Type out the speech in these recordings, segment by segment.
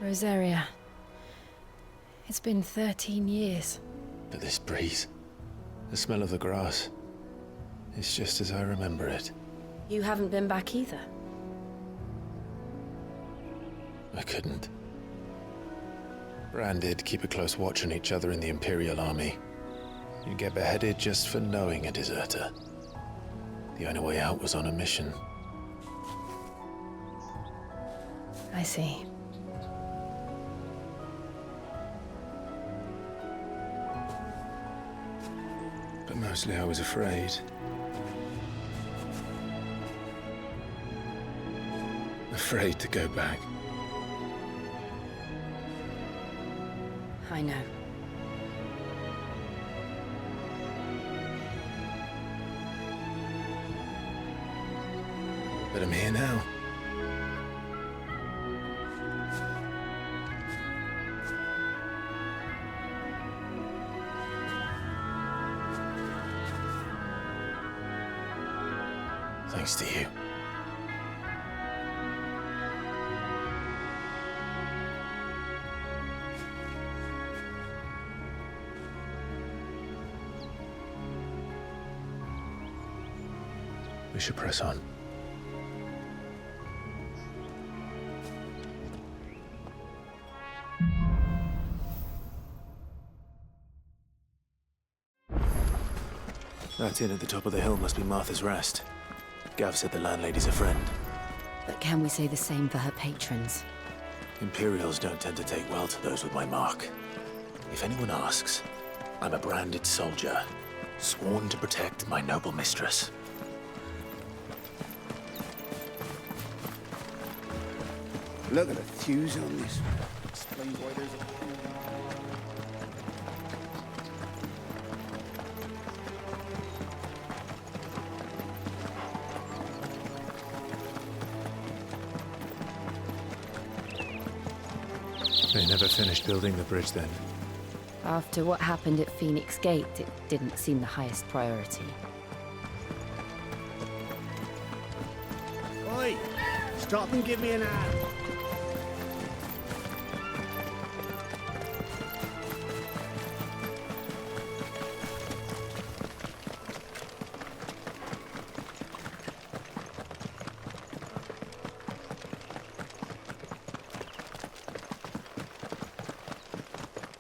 Rosaria. It's been 13 years. But this breeze, the smell of the grass, it's just as I remember it. You haven't been back either? I couldn't. Branded, keep a close watch on each other in the Imperial Army. You'd get beheaded just for knowing a deserter. The only way out was on a mission. I see. But mostly I was afraid. Afraid to go back. I know. But I'm here now. Thanks to you. We should press on. That inn at the top of the hill must be Martha's Rest. Gav said the landlady's a friend. But can we say the same for her patrons? Imperials don't tend to take well to those with my mark. If anyone asks, I'm a branded soldier, sworn to protect my noble mistress. Look at the thews on this. Explains why there's a... They never finished building the bridge then. After what happened at Phoenix Gate, it didn't seem the highest priority. Oi! Stop and give me an hand.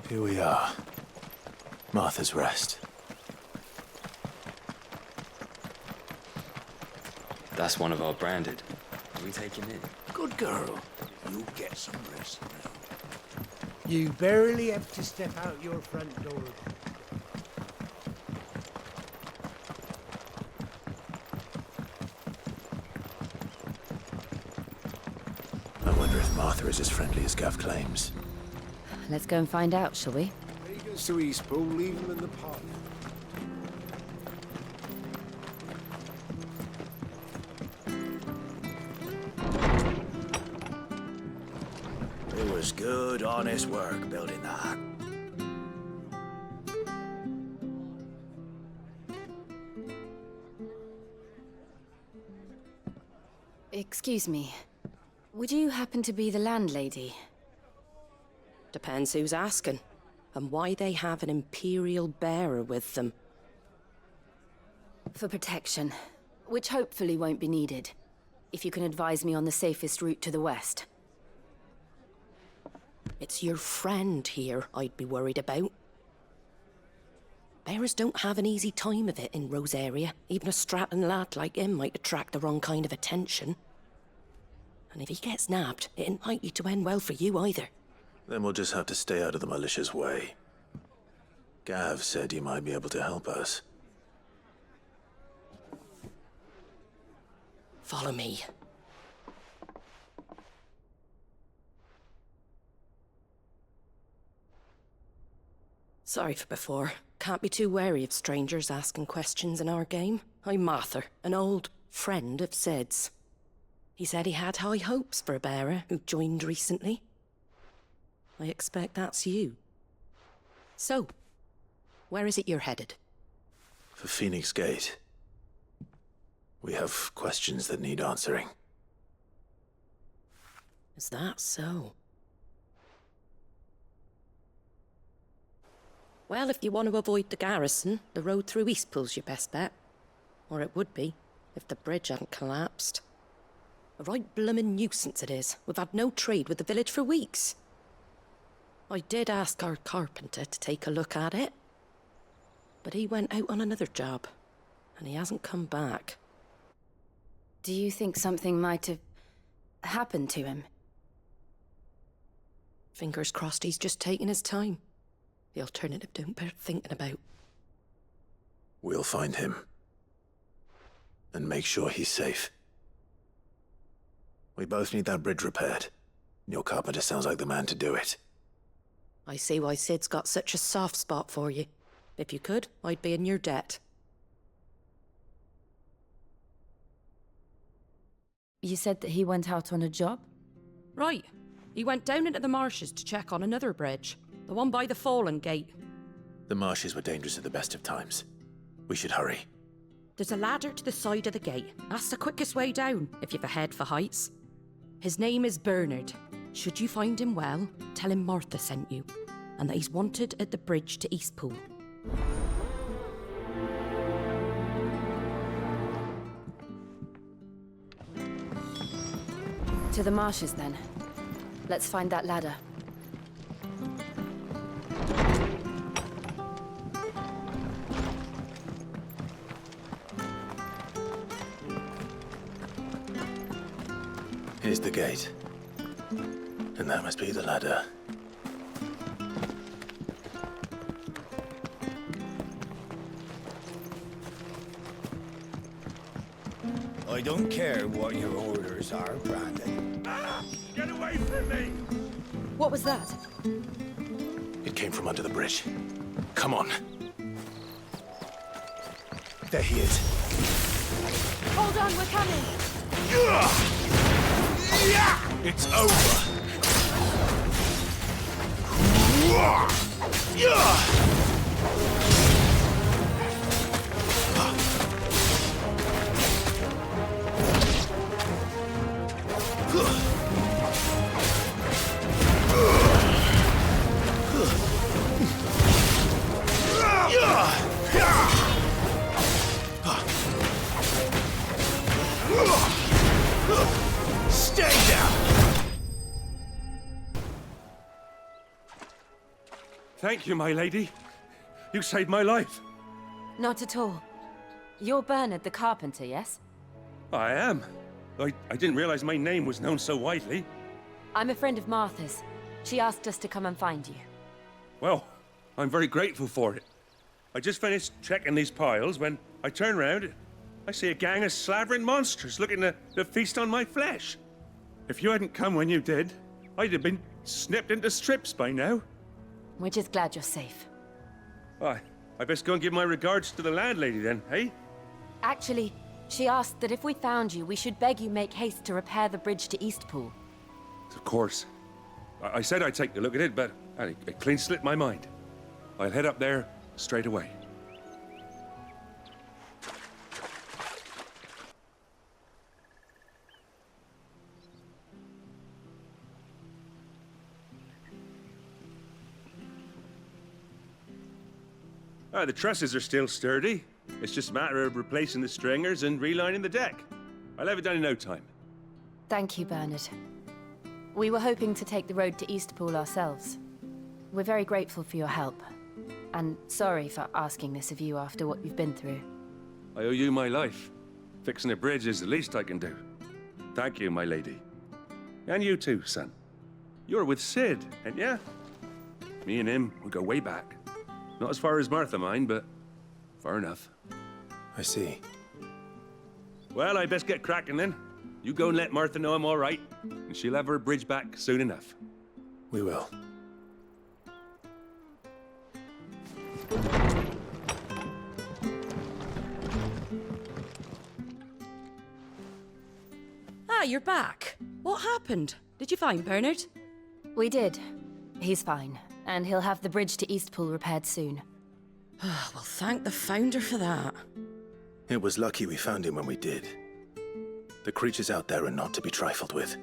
Here we are. Martha's Rest. That's one of our branded. Are we taking it? Good girl. You get some rest now. You barely have to step out your front door. I wonder if Martha is as friendly as Gav claims. Let's go and find out, shall we? Vegans to Eastpool, leave them in the pot. It was good, honest work building that. Excuse me. Would you happen to be the landlady? Depends who's asking, and why they have an Imperial bearer with them. For protection, which hopefully won't be needed. If you can advise me on the safest route to the west. It's your friend here I'd be worried about. Bearers don't have an easy time of it in Rosaria. Even a Stratton lad like him might attract the wrong kind of attention. And if he gets nabbed, it ain't likely to end well for you either. Then we'll just have to stay out of the malicious way. Gav said you might be able to help us. Follow me. Sorry for before. Can't be too wary of strangers asking questions in our game. I'm Martha, an old friend of Sid's. He said he had high hopes for a bearer who joined recently. I expect that's you. So, where is it you're headed? For Phoenix Gate. We have questions that need answering. Is that so? Well, if you want to avoid the garrison, the road through Eastpool's your best bet. Or it would be, if the bridge hadn't collapsed. A right bloomin' nuisance it is. We've had no trade with the village for weeks. I did ask our carpenter to take a look at it. But he went out on another job, and he hasn't come back. Do you think something might have happened to him? Fingers crossed he's just taking his time. The alternative don't bear thinking about. We'll find him. And make sure he's safe. We both need that bridge repaired. Your carpenter sounds like the man to do it. I see why Sid's got such a soft spot for you. If you could, I'd be in your debt. You said that he went out on a job? Right. He went down into the marshes to check on another bridge. The one by the Fallen Gate. The marshes were dangerous at the best of times. We should hurry. There's a ladder to the side of the gate. That's the quickest way down, if you've a head for heights. His name is Bernard. Should you find him well, tell him Martha sent you, and that he's wanted at the bridge to Eastpool. To the marshes, then. Let's find that ladder. Here's the gate. And that must be the ladder. I don't care what your orders are, Brandon. Get away from me! What was that? It came from under the bridge. Come on. There he is. Hold on, we're coming! It's over. Stay down! Thank you, my lady. You saved my life. Not at all. You're Bernard the carpenter, yes? I am. I didn't realize my name was known so widely. I'm a friend of Martha's. She asked us to come and find you. Well, I'm very grateful for it. I just finished checking these piles when I turn round. I see a gang of slavering monsters looking to feast on my flesh. If you hadn't come when you did, I'd have been snipped into strips by now. We're just glad you're safe. I best go and give my regards to the landlady then, eh? Actually, she asked that if we found you, we should beg you make haste to repair the bridge to Eastpool. Of course. I said I'd take a look at it, but it clean slipped my mind. I'll head up there straight away. The trusses are still sturdy. It's just a matter of replacing the stringers and relining the deck. I'll have it done in no time. Thank you, Bernard. We were hoping to take the road to Eastpool ourselves. We're very grateful for your help. And sorry for asking this of you after what you've been through. I owe you my life. Fixing a bridge is the least I can do. Thank you, my lady. And you too, son. You're with Sid, ain't ya? Me and him, we go way back. Not as far as Martha, mind, but far enough. I see. Well, I best get cracking then. You go and let Martha know I'm all right, and she'll have her bridge back soon enough. We will. Ah, you're back. What happened? Did you find Bernard? We did. He's fine, and he'll have the bridge to Eastpool repaired soon. Well, thank the Founder for that. It was lucky we found him when we did. The creatures out there are not to be trifled with.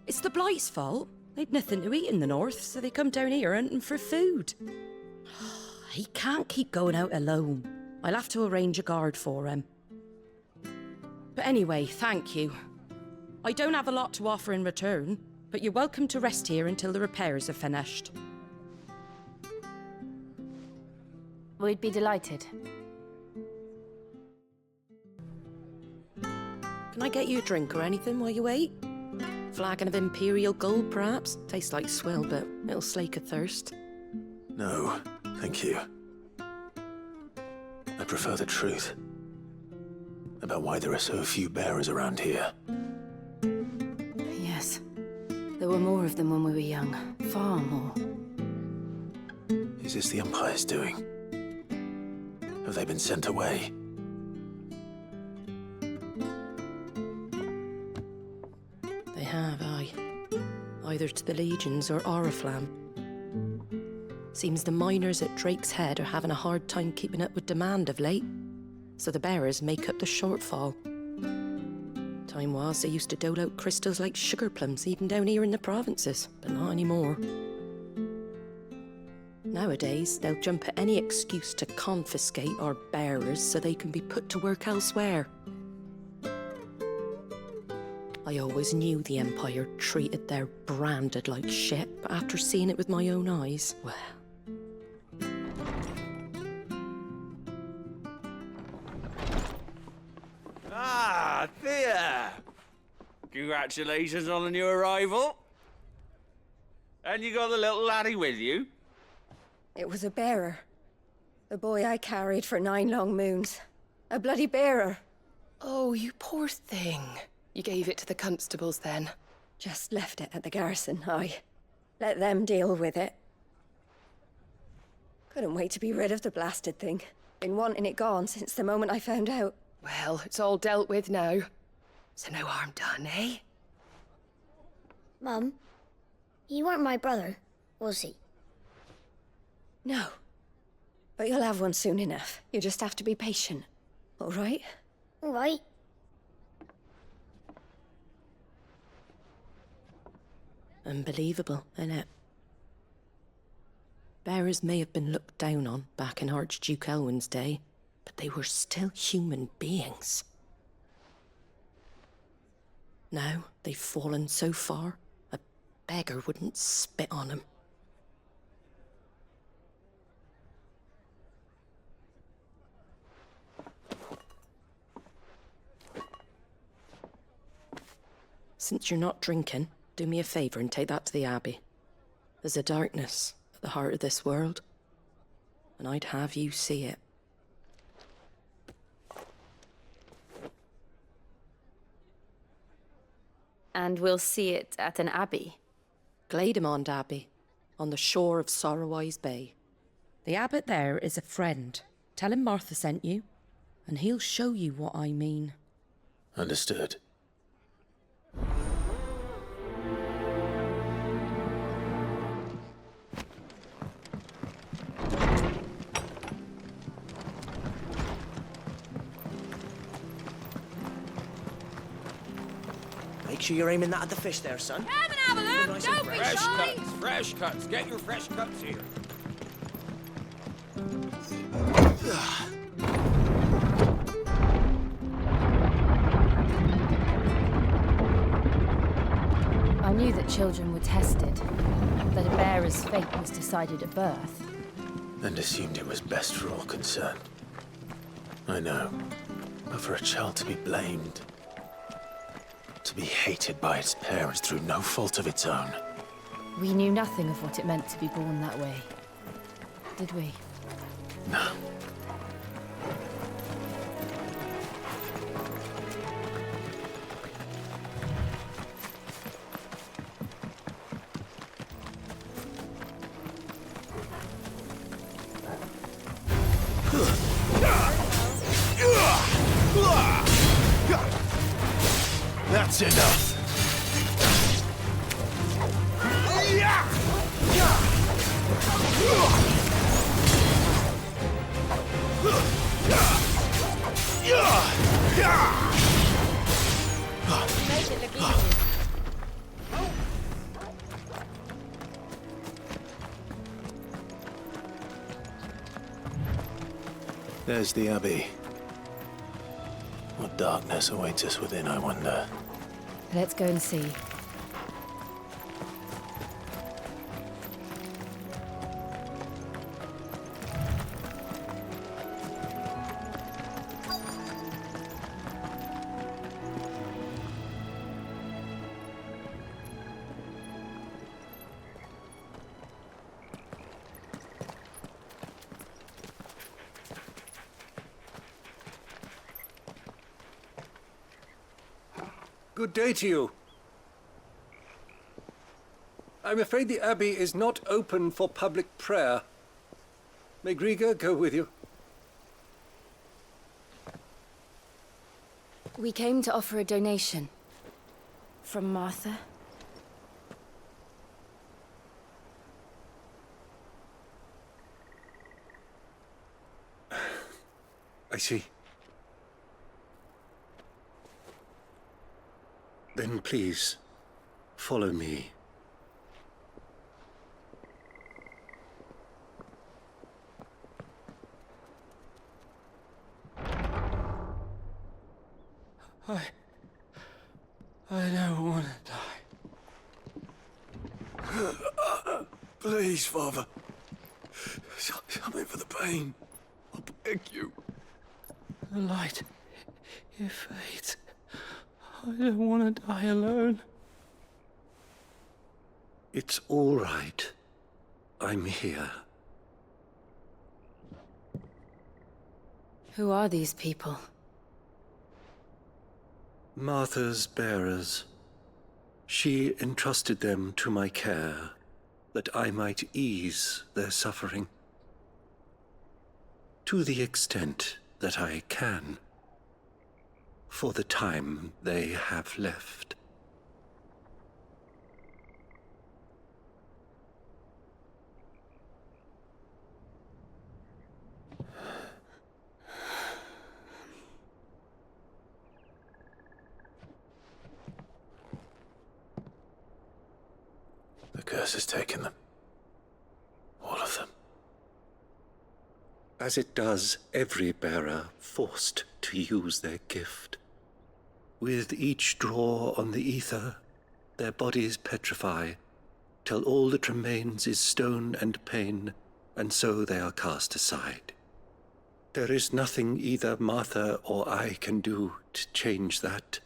It's the Blight's fault. They'd nothing to eat in the north, so they come down here hunting for food. He can't keep going out alone. I'll have to arrange a guard for him. But anyway, thank you. I don't have a lot to offer in return, but you're welcome to rest here until the repairs are finished. We'd be delighted. Can I get you a drink or anything while you wait? Flagon of Imperial Gold, perhaps? Tastes like swill, but it'll slake a thirst. No, thank you. I prefer the truth. About why there are so few bearers around here. Yes. There were more of them when we were young. Far more. Is this the Empire's doing? Have they been sent away? They have, aye. Either to the Legions or Oriflamme. Seems the miners at Drake's Head are having a hard time keeping up with demand of late, so the bearers make up the shortfall. Time was they used to dole out crystals like sugar plums even down here in the provinces, but not anymore. Nowadays, they'll jump at any excuse to confiscate our bearers so they can be put to work elsewhere. I always knew the Empire treated their branded like shit, but after seeing it with my own eyes, well... Ah, Thea! Congratulations on the new arrival. And you got the little laddie with you? It was a bearer. The boy I carried for 9 long moons. A bloody bearer. Oh, you poor thing. You gave it to the constables then? Just left it at the garrison, I let them deal with it. Couldn't wait to be rid of the blasted thing. Been wanting it gone since the moment I found out. Well, it's all dealt with now. So no harm done, eh? Mum, you weren't my brother, was he? No. But you'll have one soon enough. You just have to be patient. All right? All right. Unbelievable, innit? Bearers may have been looked down on back in Archduke Elwin's day, but they were still human beings. Now they've fallen so far, a beggar wouldn't spit on them. Since you're not drinking, do me a favour and take that to the Abbey. There's a darkness at the heart of this world, and I'd have you see it. And we'll see it at an abbey. Glademond Abbey, on the shore of Sorrowwise Bay. The abbot there is a friend. Tell him Martha sent you, and he'll show you what I mean. Understood. Make sure you're aiming that at the fish there, son. Come and have a look, Nice don't be Fresh shy. cuts, fresh cuts. Get your fresh cuts here. I knew that children were tested, that a bearer's fate was decided at birth. And assumed it was best for all concerned. I know. But for a child to be blamed, to be hated by its parents through no fault of its own. We knew nothing of what it meant to be born that way, did we? No. That's enough! Make it look easy. There's the Abbey. What darkness awaits us within, I wonder. Let's go and see. Good day to you. I'm afraid the Abbey is not open for public prayer. May Grieger go with you? We came to offer a donation. From Martha. I see. Then please, follow me. I don't want to die. Please, Father. Something for the pain. I beg you. The light, it fades. I don't want to die alone. It's all right. I'm here. Who are these people? Martha's bearers. She entrusted them to my care, that I might ease their suffering. To the extent that I can. For the time they have left. The curse has taken them. All of them. As it does every bearer forced to use their gift. With each draw on the ether, their bodies petrify, till all that remains is stone and pain, and so they are cast aside. There is nothing either Martha or I can do to change that,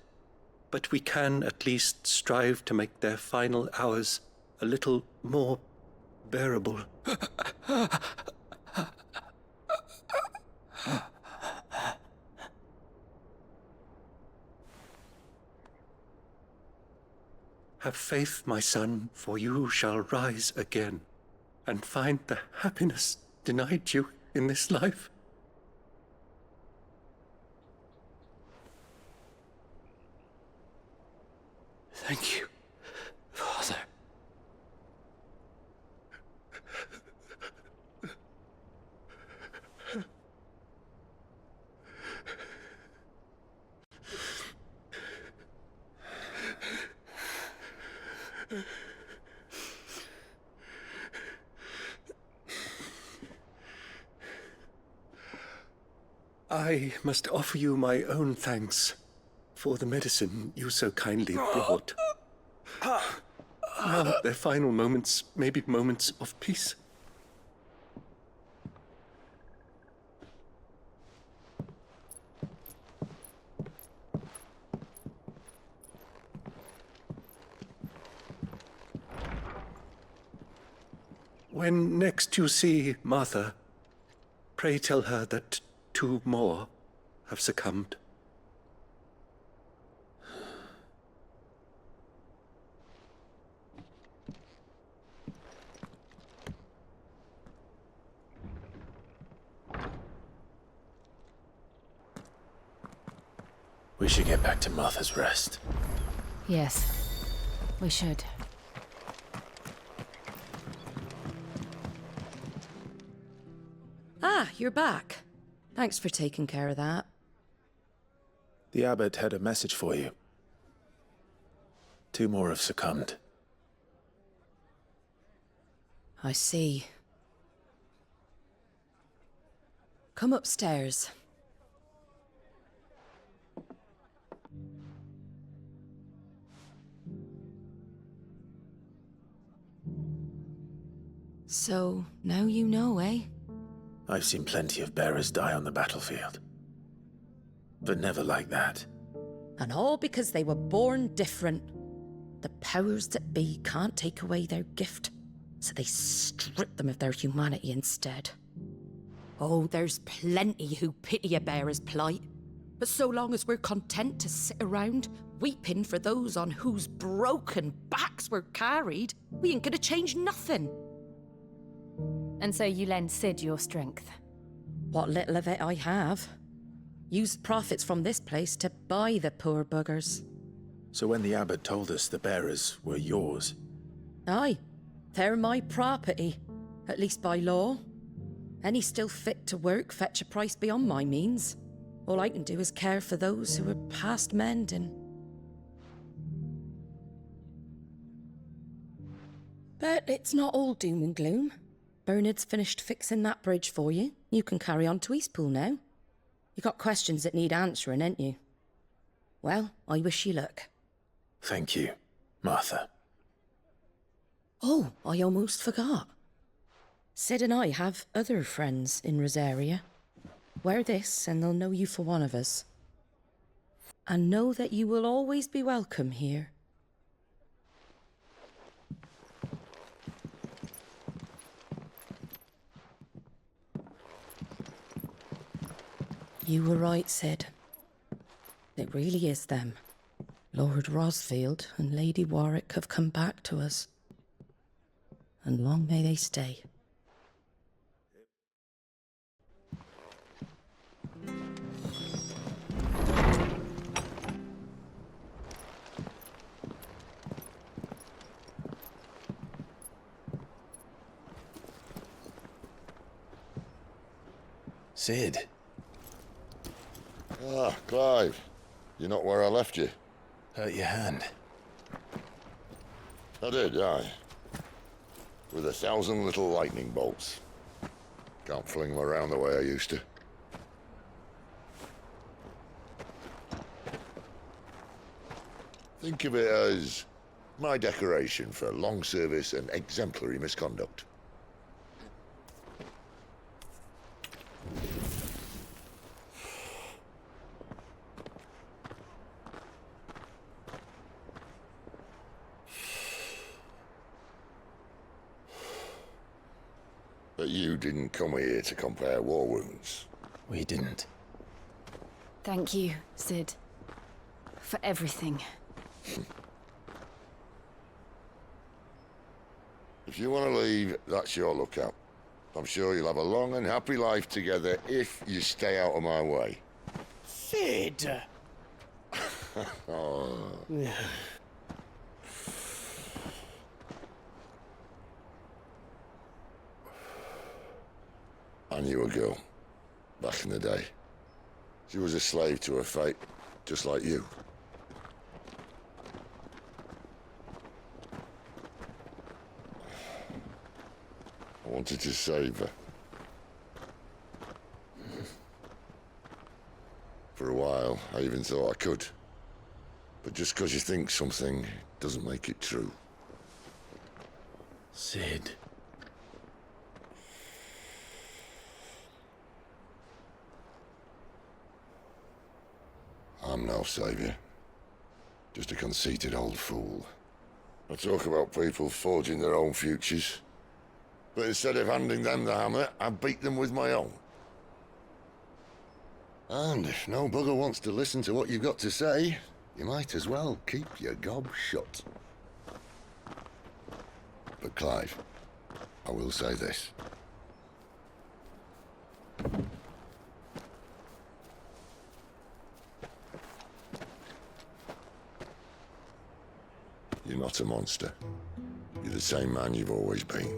but we can at least strive to make their final hours a little more bearable. Have faith, my son, for you shall rise again, and find the happiness denied you in this life. Thank you, Father. I must offer you my own thanks for the medicine you so kindly brought. Now their final moments may be moments of peace. When next you see Martha, pray tell her that 2 more have succumbed. We should get back to Martha's Rest. Yes, we should. Ah, you're back. Thanks for taking care of that. The abbot had a message for you. 2 more have succumbed. I see. Come upstairs. So, now you know, eh? I've seen plenty of bearers die on the battlefield. But never like that. And all because they were born different. The powers that be can't take away their gift, so they strip them of their humanity instead. Oh, there's plenty who pity a bearer's plight. But so long as we're content to sit around, weeping for those on whose broken backs we're carried, we ain't gonna change nothing. And so you lend Sid your strength? What little of it I have. Used profits from this place to buy the poor buggers. So when the abbot told us the bearers were yours... Aye, they're my property, at least by law. Any still fit to work fetch a price beyond my means. All I can do is care for those who are past mending. But it's not all doom and gloom. Bernard's finished fixing that bridge for you. You can carry on to Eastpool now. You got questions that need answering, ain't you? Well, I wish you luck. Thank you, Martha. Oh, I almost forgot. Sid and I have other friends in Rosaria. Wear this and they'll know you for one of us. And know that you will always be welcome here. You were right, Sid. It really is them. Lord Rosfield and Lady Warwick have come back to us. And long may they stay. Sid. Ah, Clive. You're not where I left you. Hurt your hand. I did, aye. With 1,000 little lightning bolts. Can't fling them around the way I used to. Think of it as my decoration for long service and exemplary misconduct. But you didn't come here to compare war wounds. We didn't. Thank you, Sid. For everything. If you want to leave, that's your lookout. I'm sure you'll have a long and happy life together if you stay out of my way. Sid! Oh. I knew a girl, back in the day. She was a slave to her fate, just like you. I wanted to save her. For a while, I even thought I could. But just because you think something doesn't make it true. Sid. I'm no savior. Just a conceited old fool. I talk about people forging their own futures. But instead of handing them the hammer, I beat them with my own. And if no bugger wants to listen to what you've got to say, you might as well keep your gob shut. But Clive, I will say this. You're not a monster. You're the same man you've always been.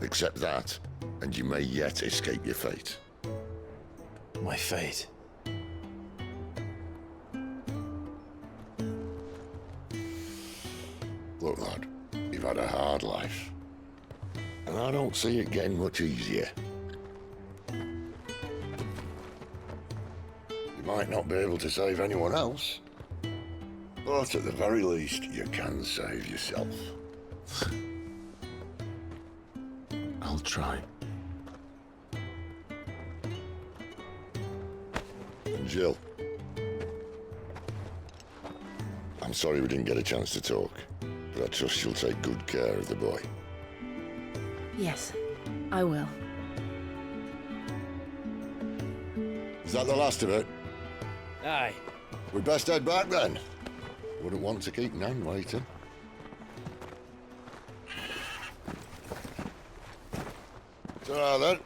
Accept that, and you may yet escape your fate. My fate? Look, lad, you've had a hard life. And I don't see it getting much easier. might not be able to save anyone else, but at the very least, you can save yourself. I'll try. Jill. I'm sorry we didn't get a chance to talk, but I trust you'll take good care of the boy. Yes, I will. Is that the last of it? Aye. We'd best head back then. Wouldn't want to keep Nan waiting. Ta-ra then.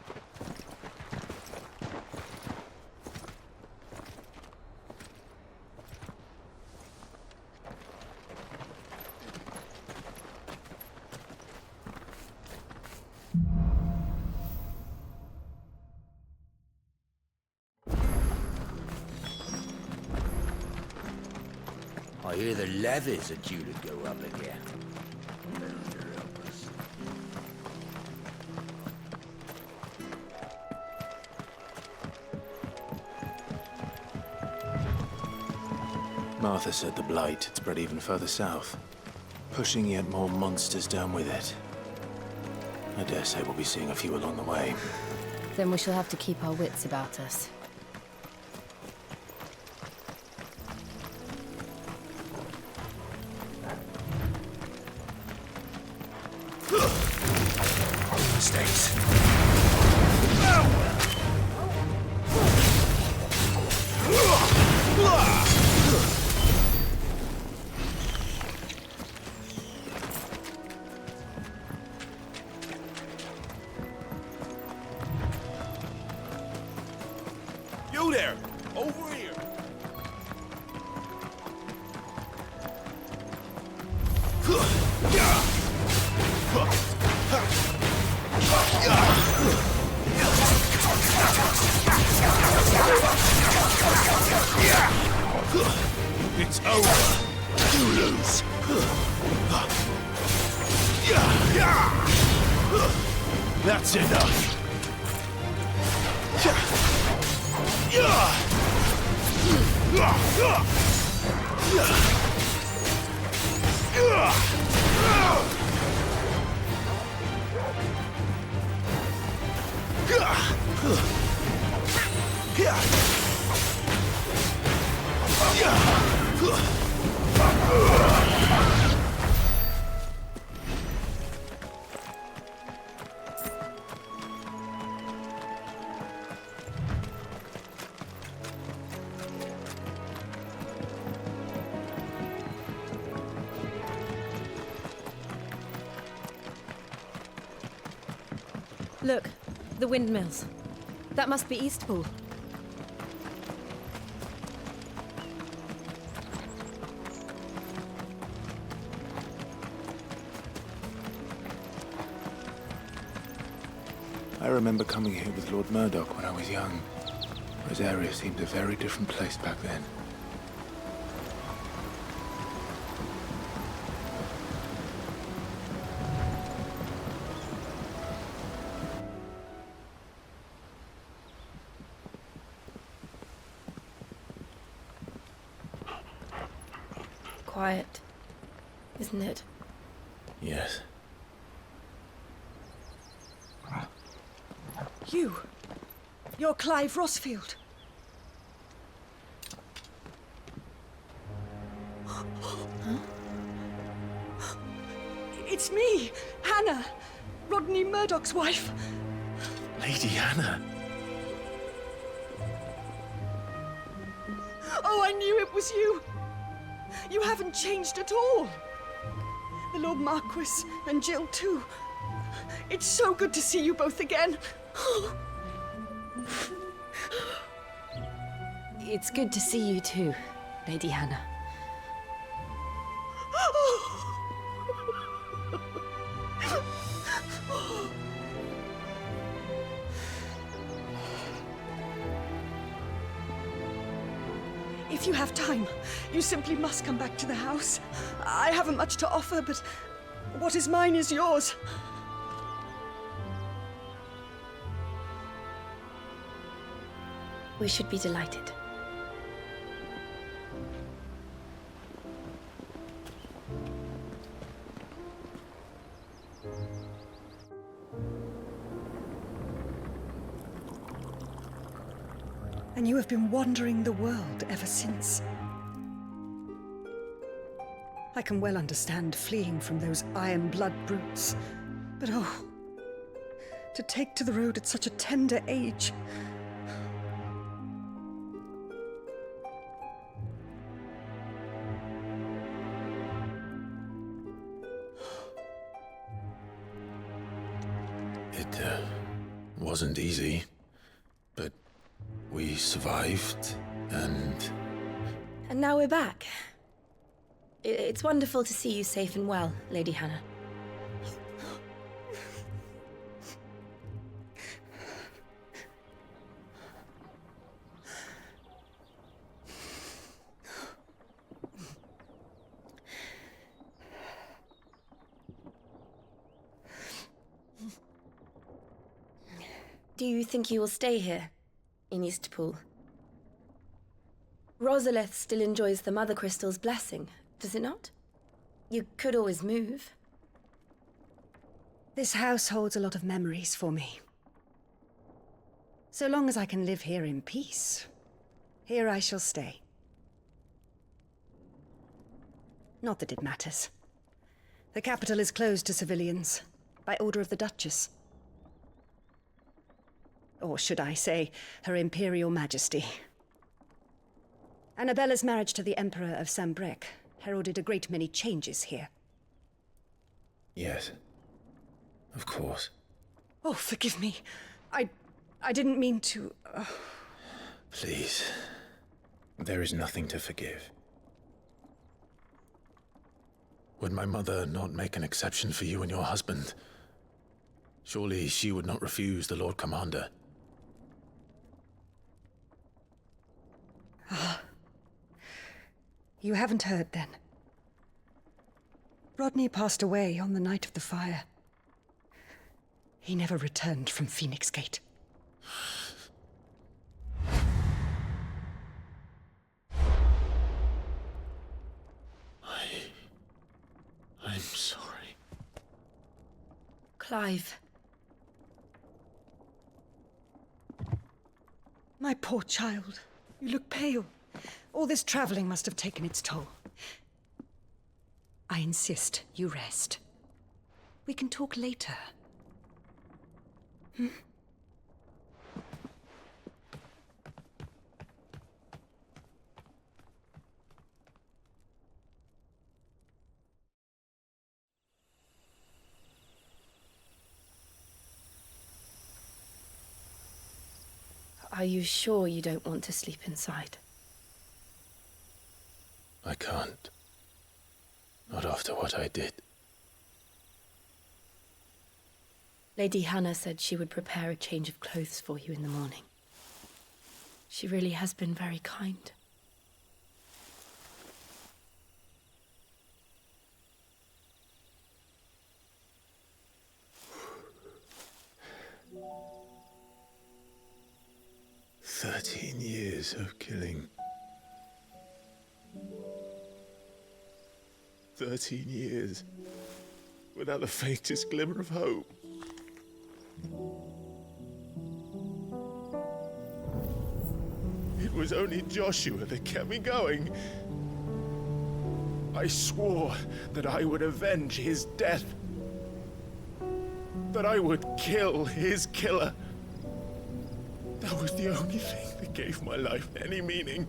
I hear the levies are due to go up again. Martha said the Blight had spread even further south, pushing yet more monsters down with it. I dare say we'll be seeing a few along the way. Then we shall have to keep our wits about us. Mistakes. You there! Over here! It's over. You lose. That's enough. Look, the windmills. That must be Eastpool. I remember coming here with Lord Murdoch when I was young. Rosaria seemed a very different place back then. Quiet, isn't it? Yes. You're Clive Rossfield. It's me, Hannah, Rodney Murdoch's wife. Lady Hannah. Oh, I knew it was you. You haven't changed at all. The Lord Marquis and Jill too. It's so good to see you both again. It's good to see you too, Lady Hannah. If you have time, you simply must come back to the house. I haven't much to offer, but what is mine is yours. We should be delighted. and you have been wandering the world ever since. I can well understand fleeing from those iron blood brutes, but oh, to take to the road at such a tender age. It wasn't easy, but we survived, and now we're back. It's wonderful to see you safe and well, Lady Hannah. Do you think you will stay here, in Eastpool? Rosalith still enjoys the Mother Crystal's blessing, does it not? You could always move. This house holds a lot of memories for me. So long as I can live here in peace, here I shall stay. Not that it matters. The capital is closed to civilians, by order of the Duchess. Or should I say, Her Imperial Majesty. Annabella's marriage to the Emperor of Sambrec heralded a great many changes here. yes, of course. Oh, forgive me. I didn't mean to... Please, there is nothing to forgive. Would my mother not make an exception for you and your husband? Surely she would not refuse the Lord Commander. Ah. You haven't heard, then. Rodney passed away on the night of the fire. He never returned from Phoenix Gate. I'm sorry. Clive. My poor child. You look pale. All this traveling must have taken its toll. I insist you rest. We can talk later. Hmm? Are you sure you don't want to sleep inside? I can't. Not after what I did. Lady Hannah said she would prepare a change of clothes for you in the morning. She really has been very kind. Years of killing. 13 years without the faintest glimmer of hope. It was only Joshua that kept me going. I swore that I would avenge his death. That I would kill his killer. That was the only thing that gave my life any meaning.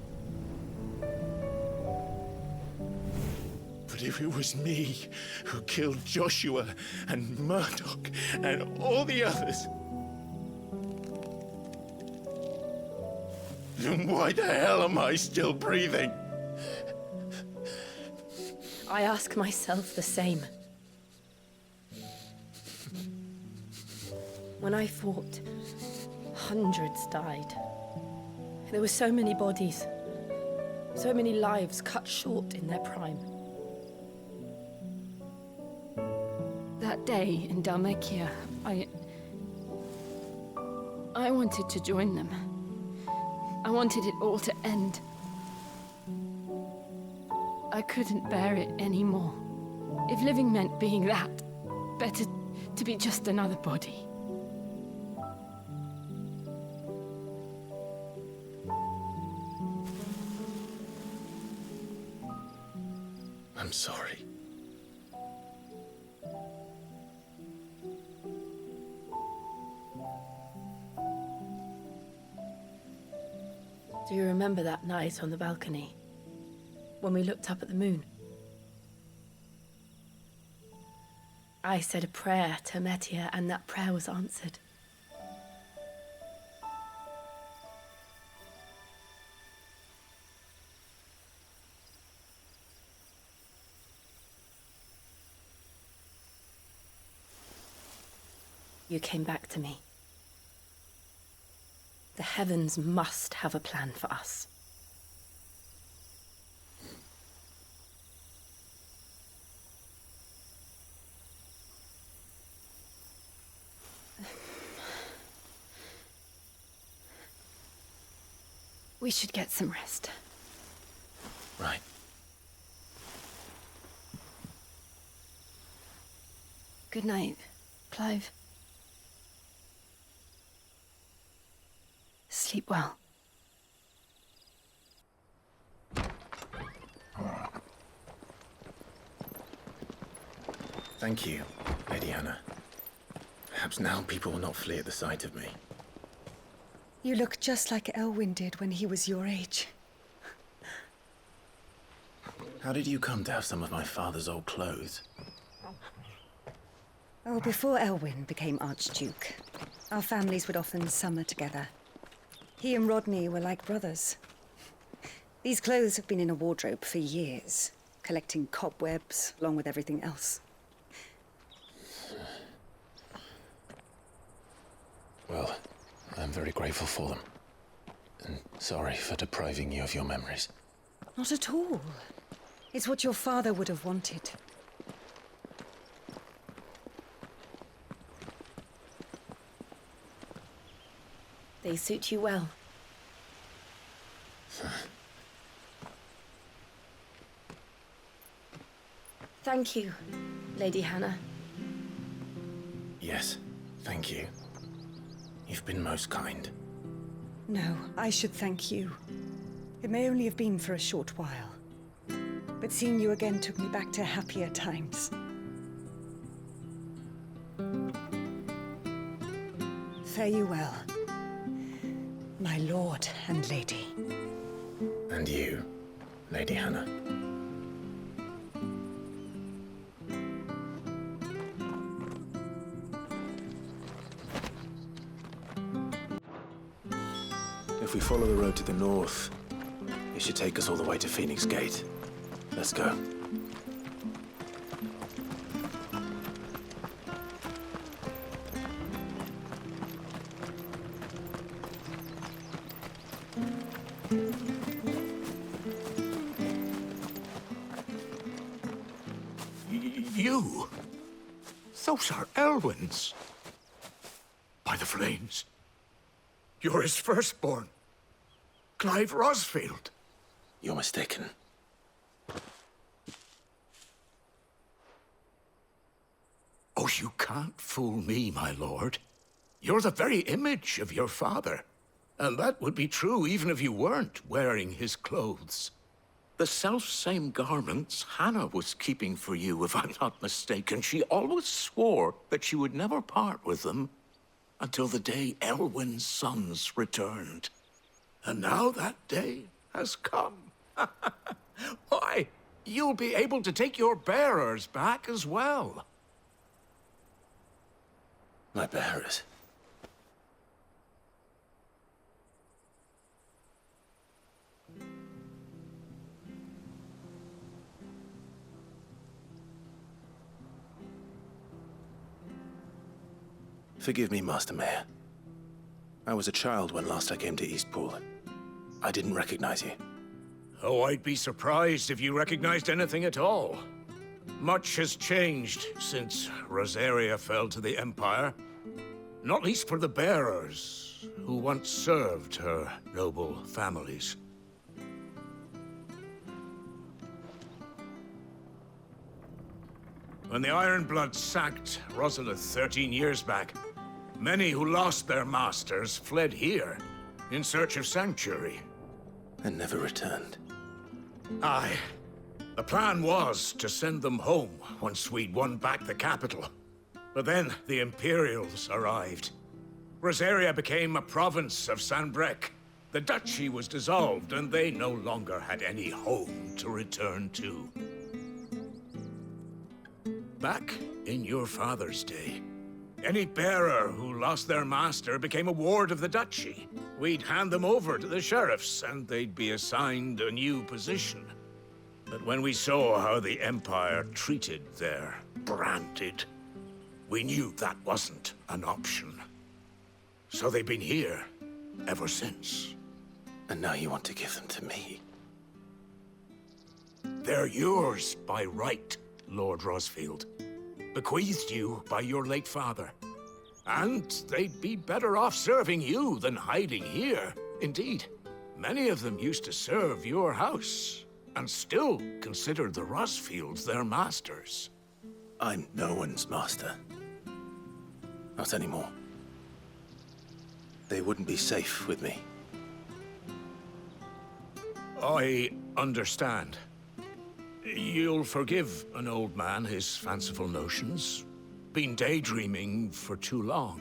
But if it was me who killed Joshua and Murdoch and all the others, then why the hell am I still breathing? I ask myself the same. When I fought, hundreds died. There were so many bodies, so many lives cut short in their prime. That day in Dalmekia, I wanted to join them. I wanted it all to end. I couldn't bear it anymore. If living meant being that, better to be just another body. I'm sorry. Do you remember that night on the balcony? When we looked up at the moon? I said a prayer to Metia, and that prayer was answered. You came back to me. The heavens must have a plan for us. We should get some rest. Right. Good night, Clive. Sleep well. Thank you, Lady Hannah. Perhaps now people will not flee at the sight of me. You look just like Elwyn did when he was your age. How did you come to have some of my father's old clothes? Oh, before Elwyn became Archduke, our families would often summer together. He and Rodney were like brothers. These clothes have been in a wardrobe for years, collecting cobwebs along with everything else. Well, I'm very grateful for them. And sorry for depriving you of your memories. Not at all. It's what your father would have wanted. They suit you well. Thank you, Lady Hannah. Yes, thank you. You've been most kind. No, I should thank you. It may only have been for a short while, but seeing you again took me back to happier times. Fare you well, my lord and lady. And you, Lady Hannah. If we follow the road to the north, it should take us all the way to Phoenix Gate. Let's go. You? Those are Elwyn's. By the flames. You're his firstborn. Clive Rosfield. You're mistaken. Oh, you can't fool me, my lord. You're the very image of your father. And that would be true even if you weren't wearing his clothes. The self-same garments Hannah was keeping for you, if I'm not mistaken. She always swore that she would never part with them until the day Elwyn's sons returned. And now that day has come. Why, you'll be able to take your bearers back as well. My bearers? Forgive me, Master Mayor. I was a child when last I came to Eastpool. I didn't recognize you. Oh, I'd be surprised if you recognized anything at all. Much has changed since Rosaria fell to the Empire. Not least for the bearers, who once served her noble families. When the Ironbloods sacked Rosalith 13 years back, many who lost their masters fled here in search of sanctuary. And never returned. Aye. The plan was to send them home once we'd won back the capital. But then the Imperials arrived. Rosaria became a province of Sanbreque. The duchy was dissolved, and they no longer had any home to return to. Back in your father's day, any bearer who lost their master became a ward of the duchy. We'd hand them over to the sheriffs, and they'd be assigned a new position. But when we saw how the Empire treated their branded, we knew that wasn't an option. So they've been here ever since. And now you want to give them to me? They're yours by right, Lord Rosfield. Bequeathed you by your late father. And they'd be better off serving you than hiding here. Indeed, many of them used to serve your house, and still consider the Rosfields their masters. I'm no one's master. Not anymore. They wouldn't be safe with me. I understand. You'll forgive an old man his fanciful notions. Been daydreaming for too long.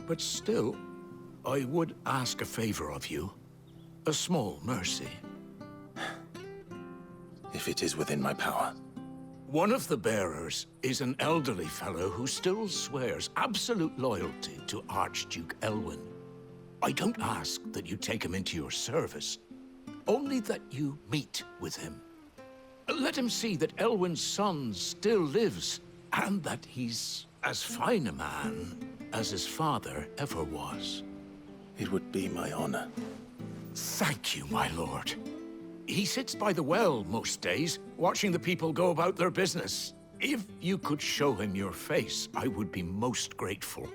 But still, I would ask a favor of you. A small mercy. If it is within my power. One of the bearers is an elderly fellow who still swears absolute loyalty to Archduke Elwyn. I don't ask that you take him into your service, only that you meet with him. Let him see that Elwyn's son still lives, and that he's as fine a man as his father ever was. It would be my honor. Thank you, my lord. He sits by the well most days, watching the people go about their business. If you could show him your face, I would be most grateful.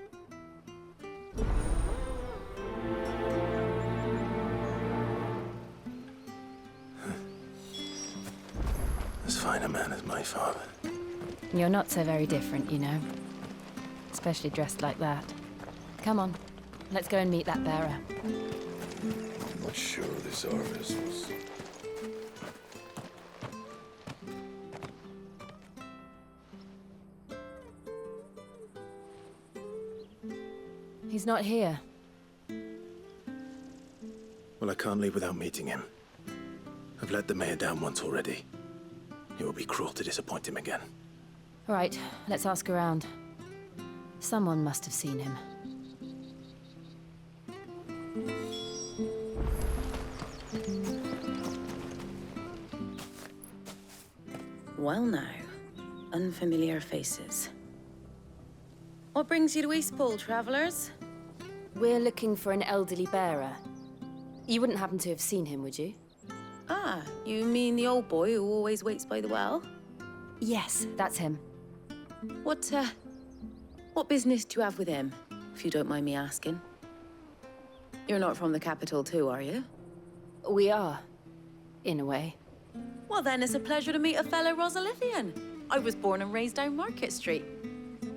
As fine a man as my father. You're not so very different, you know. Especially dressed like that. Come on, let's go and meet that bearer. I'm not sure this Arvis was... He's not here. Well, I can't leave without meeting him. I've let the mayor down once already. It would be cruel to disappoint him again. All right, let's ask around. Someone must have seen him. Well now, unfamiliar faces. What brings you to Eastpool, travelers? We're looking for an elderly bearer. You wouldn't happen to have seen him, would you? Ah, you mean the old boy who always waits by the well? Yes, that's him. What business do you have with him, if you don't mind me asking? You're not from the capital too, are you? We are, in a way. Well then, it's a pleasure to meet a fellow Rosalithian. I was born and raised down Market Street.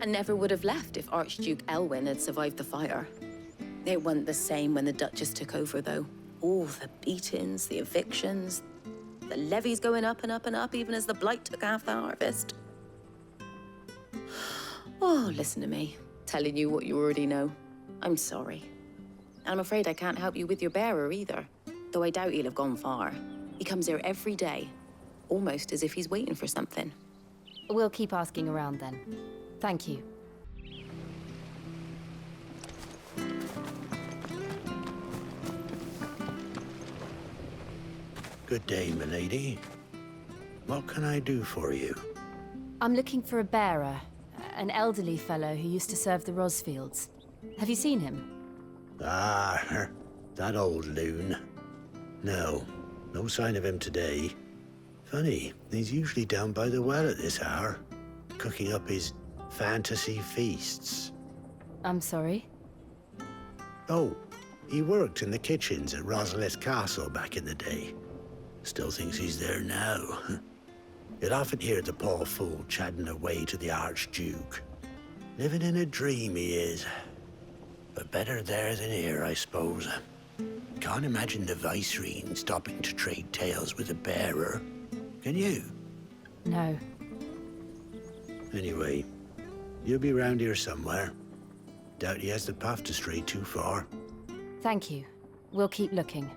And never would have left if Archduke Elwyn had survived the fire. It wasn't the same when the Duchess took over, though. All the beatings, the evictions, the levies going up and up and up, even as the blight took half the harvest. Oh, listen to me, telling you what you already know. I'm sorry. I'm afraid I can't help you with your bearer either, though I doubt he'll have gone far. He comes here every day, almost as if he's waiting for something. We'll keep asking around then. Thank you. Good day, milady. What can I do for you? I'm looking for a bearer, an elderly fellow who used to serve the Rosfields. Have you seen him? Ah, that old loon. No sign of him today. Funny, he's usually down by the well at this hour, cooking up his fantasy feasts. I'm sorry? Oh, he worked in the kitchens at Rosalith Castle back in the day. Still thinks he's there now. You'd often hear the poor fool chatting away to the Archduke. Living in a dream he is. But better there than here, I suppose. Can't imagine the Vicereine stopping to trade tales with a bearer. Can you? No. Anyway, you'll be round here somewhere. Doubt he has the path to stray too far. Thank you. We'll keep looking.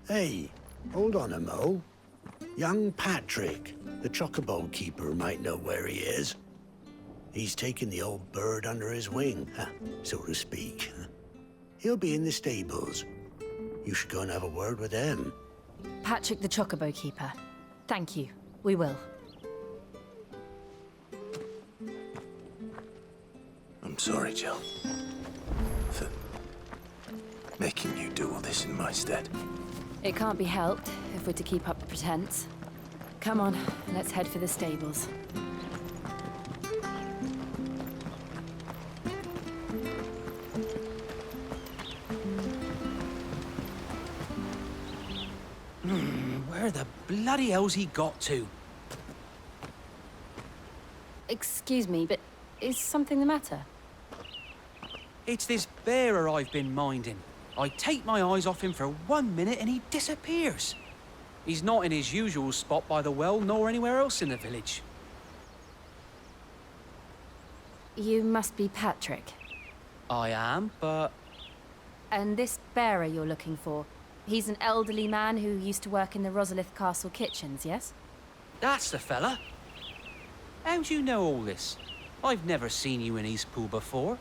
Hey, hold on a mo. Young Patrick, the chocobo keeper, might know where he is. He's taken the old bird under his wing, so to speak. He'll be in the stables. You should go and have a word with him. Patrick the Chocobo Keeper. Thank you. We will. I'm sorry, Jill. For making you do all this in my stead. It can't be helped if we're to keep up the pretense. Come on, let's head for the stables. Where the bloody hell's he got to? Excuse me, but is something the matter? It's this bearer I've been minding. I take my eyes off him for 1 minute and he disappears. He's not in his usual spot by the well, nor anywhere else in the village. You must be Patrick. I am, but... And this bearer you're looking for, he's an elderly man who used to work in the Rosalith Castle kitchens, yes? That's the fella. How'd you know all this? I've never seen you in Eastpool before,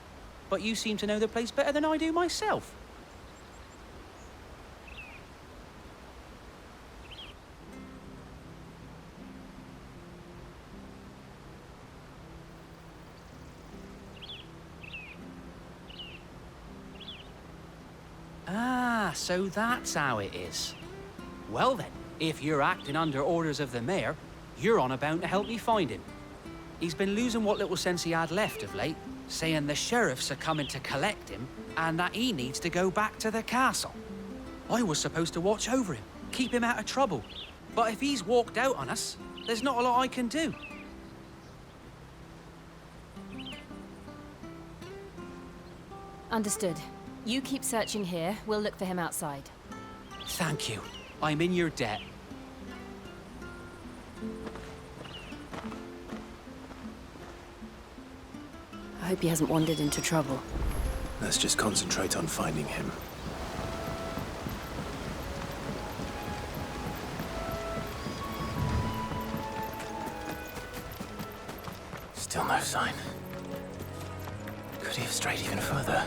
but you seem to know the place better than I do myself. Ah, so that's how it is. Well then, if you're acting under orders of the mayor, you're on about to help me find him. He's been losing what little sense he had left of late, saying the sheriffs are coming to collect him and that he needs to go back to the castle. I was supposed to watch over him, keep him out of trouble. But if he's walked out on us, there's not a lot I can do. Understood. You keep searching here, we'll look for him outside. Thank you. I'm in your debt. I hope he hasn't wandered into trouble. Let's just concentrate on finding him. Still no sign. Could he have strayed even further?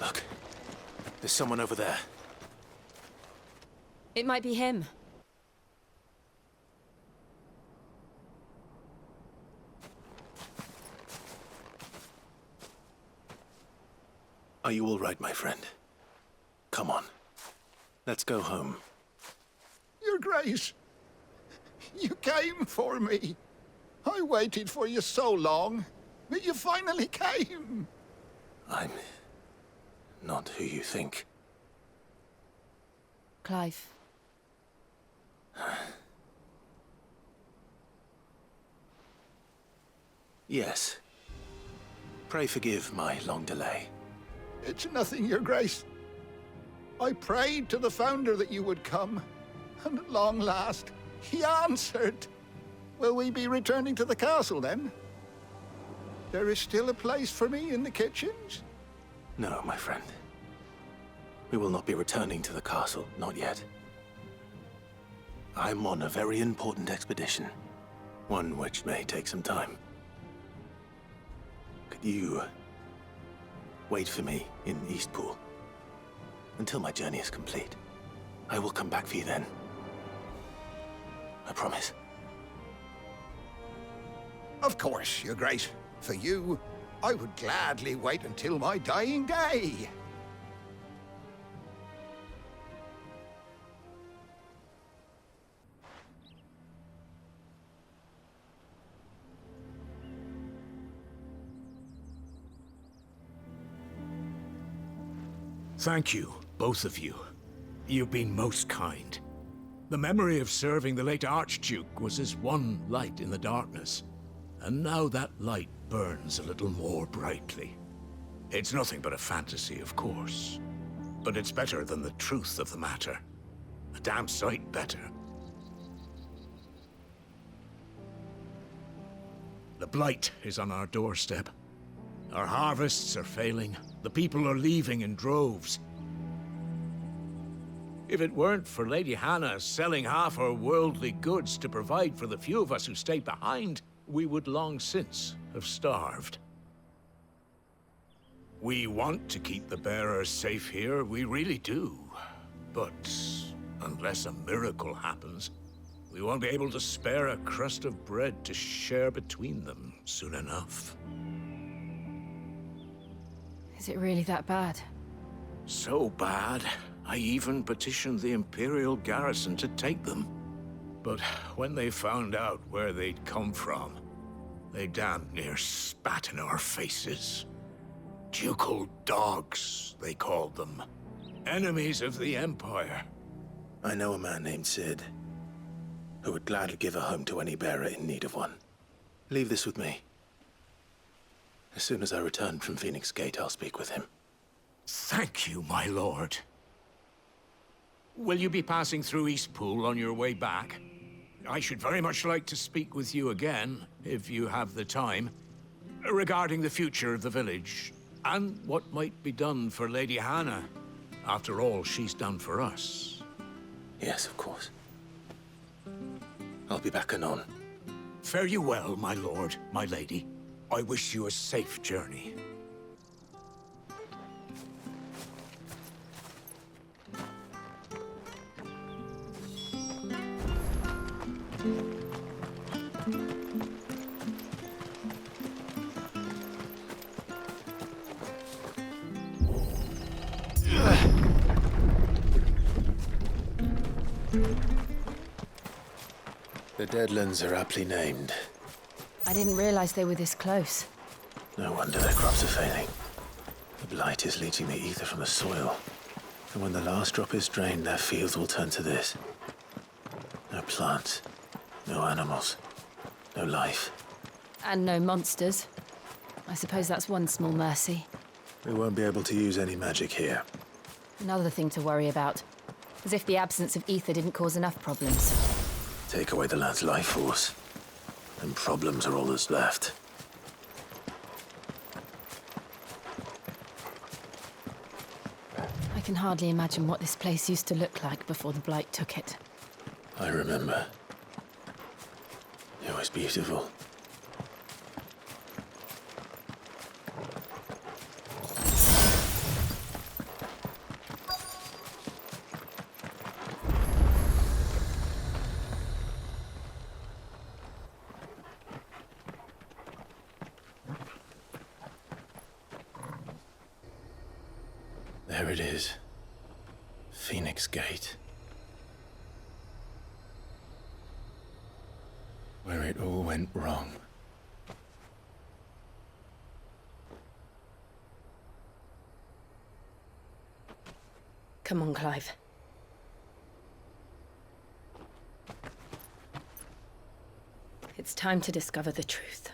Look, there's someone over there. It might be him. Are you all right, my friend? Come on. Let's go home. Your Grace, you came for me. I waited for you so long, but you finally came. I'm not who you think. Clive. Yes. Pray forgive my long delay. It's nothing, Your Grace. I prayed to the Founder that you would come, and at long last, he answered. Will we be returning to the castle, then? There is still a place for me in the kitchens? No, my friend. We will not be returning to the castle, not yet. I'm on a very important expedition, one which may take some time. Could you wait for me in Eastpool until my journey is complete? I will come back for you then. I promise. Of course, Your Grace. For you, I would gladly wait until my dying day. Thank you, both of you. You've been most kind. The memory of serving the late Archduke was as one light in the darkness, and now that light burns a little more brightly. It's nothing but a fantasy, of course, but it's better than the truth of the matter. A damn sight better. The blight is on our doorstep. Our harvests are failing. The people are leaving in droves. If it weren't for Lady Hannah selling half her worldly goods to provide for the few of us who stayed behind, we would long since have starved. We want to keep the bearers safe here, we really do. But unless a miracle happens, we won't be able to spare a crust of bread to share between them soon enough. Is it really that bad? So bad, I even petitioned the Imperial garrison to take them. But when they found out where they'd come from, they damn near spat in our faces. Ducal dogs, they called them. Enemies of the Empire. I know a man named Sid, who would gladly give a home to any bearer in need of one. Leave this with me. As soon as I return from Phoenix Gate, I'll speak with him. Thank you, my lord. Will you be passing through Eastpool on your way back? I should very much like to speak with you again, if you have the time, regarding the future of the village, and what might be done for Lady Hannah. After all she's done for us. Yes, of course. I'll be back anon. Fare you well, my lord, my lady. I wish you a safe journey. The Deadlands are aptly named. I didn't realize they were this close. No wonder their crops are failing. The blight is leaching the ether from the soil. And when the last drop is drained, their fields will turn to this. No plants, no animals, no life. And no monsters. I suppose that's one small mercy. We won't be able to use any magic here. Another thing to worry about. As if the absence of ether didn't cause enough problems. Take away the land's life force, and problems are all that's left. I can hardly imagine what this place used to look like before the blight took it. I remember. It was beautiful. There it is. Phoenix Gate. Where it all went wrong. Come on, Clive. It's time to discover the truth.